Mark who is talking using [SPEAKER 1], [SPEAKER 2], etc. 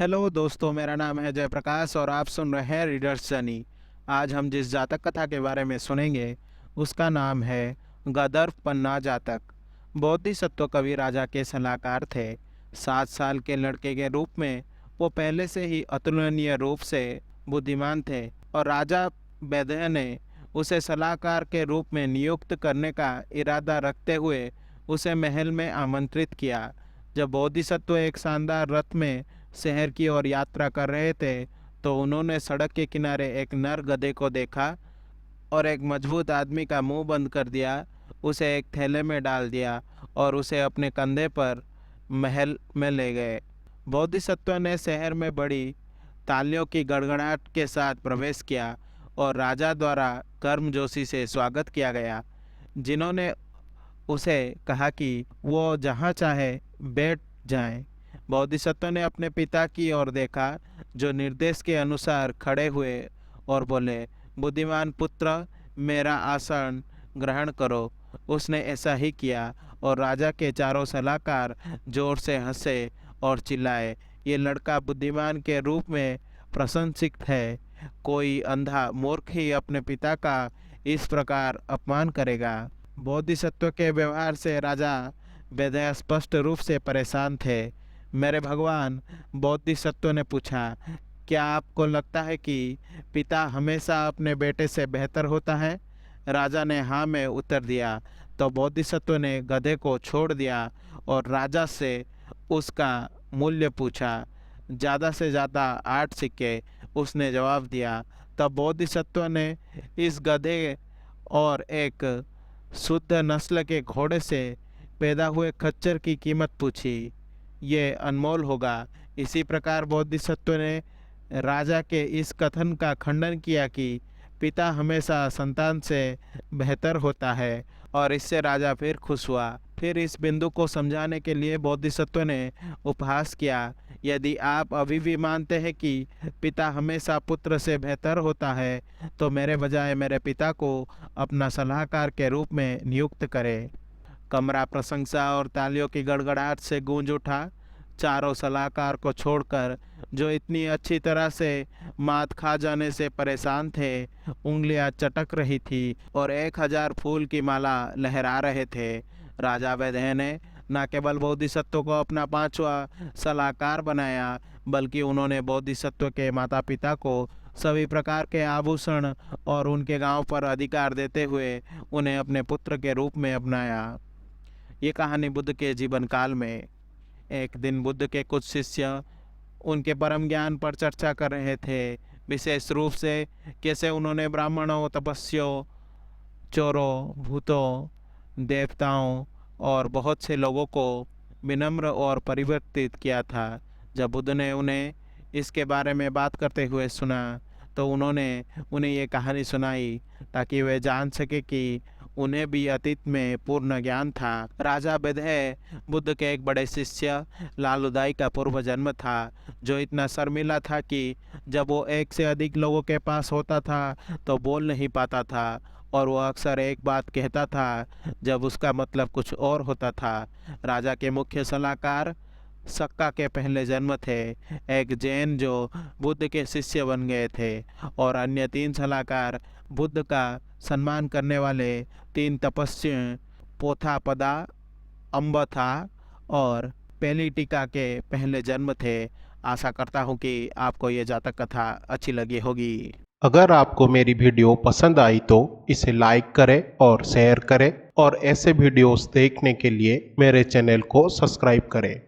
[SPEAKER 1] Hello दोस्तों, मेरा नाम है जयप्रकाश और आप सुन रहे हैं रीडर्स जर्नी। आज हम जिस जातक कथा के बारे में सुनेंगे उसका नाम है गदर्भ पन्ना जातक। बोधिसत्व कवि राजा के सलाहकार थे। 7 साल के लड़के के रूप में वो पहले से ही अतुलनीय रूप से बुद्धिमान थे और राजा वैद्य ने उसे सलाहकार के रूप में नियुक्त करने का इरादा रखते हुए उसे महल में आमंत्रित किया। जब बोधिसत्व एक शानदार रथ में शहर की ओर यात्रा कर रहे थे तो उन्होंने सड़क के किनारे एक नर गधे को देखा और एक मजबूत आदमी का मुंह बंद कर दिया, उसे एक थैले में डाल दिया और उसे अपने कंधे पर महल में ले गए। बोधिसत्व ने शहर में बड़ी तालियों की गड़गड़ाहट के साथ प्रवेश किया और राजा द्वारा गर्मजोशी से स्वागत किया गया, जिन्होंने उसे कहा कि वो जहाँ चाहे बैठ जाएं। बोधिसत्व ने अपने पिता की ओर देखा, जो निर्देश के अनुसार खड़े हुए और बोले, बुद्धिमान पुत्र, मेरा आसन ग्रहण करो। उसने ऐसा ही किया और राजा के चारों सलाहकार जोर से हंसे और चिल्लाए, ये लड़का बुद्धिमान के रूप में प्रशंसित है। कोई अंधा मूर्ख ही अपने पिता का इस प्रकार अपमान करेगा। बोधिसत्व के व्यवहार से राजा वैद्य स्पष्ट रूप से परेशान थे। मेरे भगवान, बोधिसत्व ने पूछा, क्या आपको लगता है कि पिता हमेशा अपने बेटे से बेहतर होता है? राजा ने हाँ में उत्तर दिया। तो बोधिसत्व ने गधे को छोड़ दिया और राजा से उसका मूल्य पूछा। ज़्यादा से ज़्यादा 8 सिक्के, उसने जवाब दिया। तब बोधिसत्व ने इस गधे और एक शुद्ध नस्ल के घोड़े से पैदा हुए खच्चर की कीमत पूछी। ये अनमोल होगा। इसी प्रकार बोधिसत्व ने राजा के इस कथन का खंडन किया कि पिता हमेशा संतान से बेहतर होता है, और इससे राजा फिर खुश हुआ। फिर इस बिंदु को समझाने के लिए बोधिसत्व ने उपहास किया, यदि आप अभी भी मानते हैं कि पिता हमेशा पुत्र से बेहतर होता है तो मेरे बजाय मेरे पिता को अपना सलाहकार के रूप में नियुक्त करें। कमरा प्रशंसा और तालियों की गड़गड़ाहट से गूंज उठा। चारों सलाहकार को छोड़कर, जो इतनी अच्छी तरह से मात खा जाने से परेशान थे, उंगलियां चटक रही थी और 1000 फूल की माला लहरा रहे थे। राजा वैद्य ने न केवल बोधिसत्व को अपना 5वां सलाहकार बनाया, बल्कि उन्होंने बोधिसत्व के माता पिता को सभी प्रकार के आभूषण और उनके गांव पर अधिकार देते हुए उन्हें अपने पुत्र के रूप में अपनाया। ये कहानी बुद्ध के जीवन काल में। एक दिन बुद्ध के कुछ शिष्य उनके परम ज्ञान पर चर्चा कर रहे थे, विशेष रूप से कैसे उन्होंने ब्राह्मणों, तपस्वियों, चोरों, भूतों, देवताओं और बहुत से लोगों को विनम्र और परिवर्तित किया था। जब बुद्ध ने उन्हें इसके बारे में बात करते हुए सुना तो उन्होंने उन्हें ये कहानी सुनाई ताकि वे जान सके कि उन्हें भी अतीत में पूर्ण ज्ञान था। राजा वैद्य बुद्ध के एक बड़े शिष्य लालुदाई का पूर्व जन्म था, जो इतना शर्मिला था कि जब वो एक से अधिक लोगों के पास होता था तो बोल नहीं पाता था, और वो अक्सर एक बात कहता था जब उसका मतलब कुछ और होता था। राजा के मुख्य सलाहकार सक्का के पहले जन्म थे, एक जैन जो बुद्ध के शिष्य बन गए थे, और अन्य 3 सलाहकार बुद्ध का सम्मान करने वाले 3 तपस्वी पोथापदा, अम्बथा और पेलिटिका के पहले जन्म थे। आशा करता हूँ कि आपको ये जातक कथा अच्छी लगी होगी।
[SPEAKER 2] अगर आपको मेरी वीडियो पसंद आई तो इसे लाइक करें और शेयर करें, और ऐसे वीडियोस देखने के लिए मेरे चैनल को सब्सक्राइब करें।